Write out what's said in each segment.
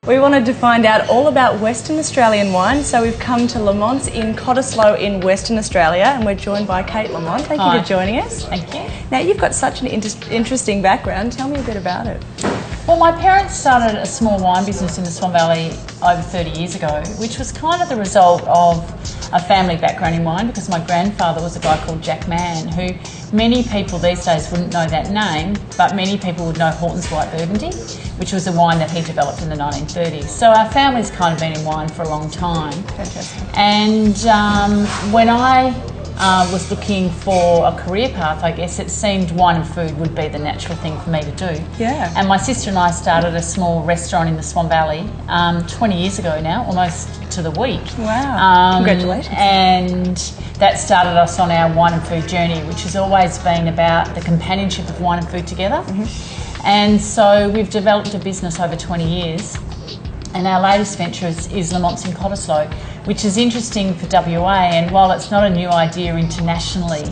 We wanted to find out all about Western Australian wine, so we've come to Lamonts in Cottesloe in Western Australia, and we're joined by Kate Lamont. Thank you for joining us. Thank you. Now, you've got such an interesting background. Tell me a bit about it. Well, my parents started a small wine business in the Swan Valley over 30 years ago, which was kind of the result of a family background in wine, because my grandfather was a guy called Jack Mann, who many people these days wouldn't know that name, but many people would know Horton's White Burgundy, which was a wine that he developed in the 1930s. So our family's kind of been in wine for a long time. Fantastic. And when I was looking for a career path, I guess, it seemed wine and food would be the natural thing for me to do. Yeah. And my sister and I started a small restaurant in the Swan Valley 20 years ago now, almost to the week. Wow. Congratulations. And that started us on our wine and food journey, which has always been about the companionship of wine and food together. Mm-hmm. And so we've developed a business over 20 years. And our latest venture is Lamonts in Cottesloe, which is interesting for WA. And while it's not a new idea internationally,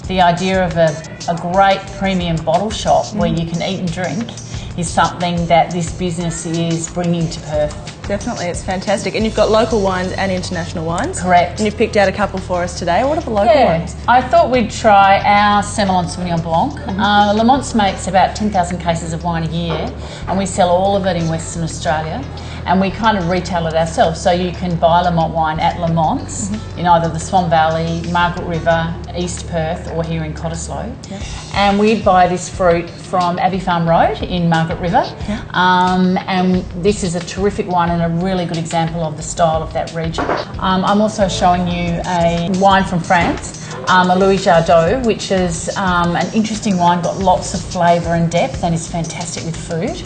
the idea of a great premium bottle shop where you can eat and drink is something that this business is bringing to Perth. Definitely, it's fantastic. And you've got local wines and international wines. Correct. And you've picked out a couple for us today. What are the local ones? I thought we'd try our Sauvignon Sauvignon Blanc. Lamonts makes about 10,000 cases of wine a year, and we sell all of it in Western Australia. And we kind of retail it ourselves, so you can buy Lamont wine at Lamonts in either the Swan Valley, Margaret River, East Perth, or here in Cottesloe. Yep. And we buy this fruit from Abbey Farm Road in Margaret River. Yep. And this is a terrific wine and a really good example of the style of that region. I'm also showing you a wine from France, a Louis Jardot, which is an interesting wine, got lots of flavour and depth, and is fantastic with food.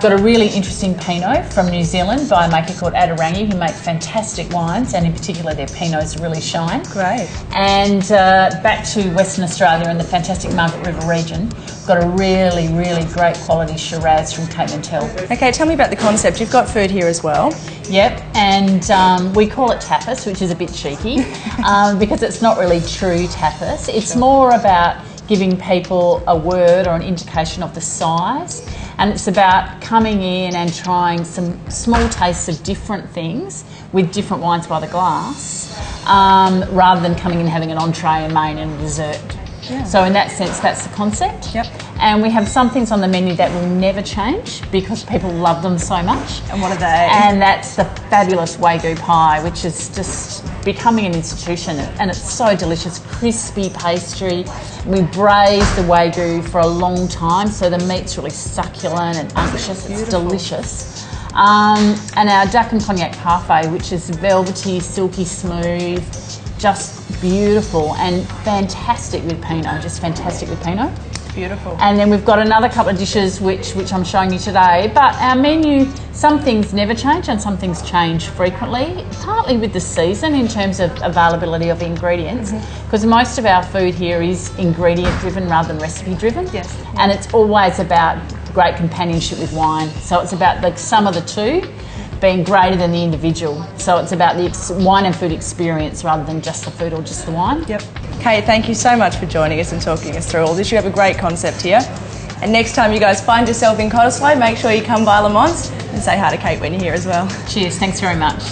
Got a really interesting Pinot from New Zealand by a maker called Adarangi, who make fantastic wines, and in particular their Pinots really shine. Great. And back to Western Australia and the fantastic Margaret River region, we've got a really, really great quality Shiraz from Cape Mentelle. Okay, tell me about the concept. You've got food here as well. Yep, and we call it tapas, which is a bit cheeky, because it's not really true tapas. It's more about giving people a word or an indication of the size. And it's about coming in and trying some small tastes of different things with different wines by the glass, rather than coming in and having an entree, a main and a dessert. Yeah. So in that sense, that's the concept. Yep. And we have some things on the menu that will never change because people love them so much. And what are they? And that's the fabulous Wagyu pie, which is just becoming an institution, and it's so delicious, crispy pastry. We braise the Wagyu for a long time, so the meat's really succulent and unctuous. It's delicious. And our duck and cognac parfait, which is velvety, silky smooth, just beautiful and fantastic with Pinot, just fantastic with Pinot. Beautiful. And then we've got another couple of dishes which I'm showing you today, but our menu, some things never change and some things change frequently, partly with the season in terms of availability of ingredients, because most of our food here is ingredient driven rather than recipe driven. Yes. And it's always about great companionship with wine. So it's about the sum of the two being greater than the individual. So it's about the wine and food experience rather than just the food or just the wine. Yep. Kate, thank you so much for joining us and talking us through all this. You have a great concept here. And next time you guys find yourself in Cottesloe, make sure you come by Lamonts and say hi to Kate when you're here as well. Cheers, thanks very much.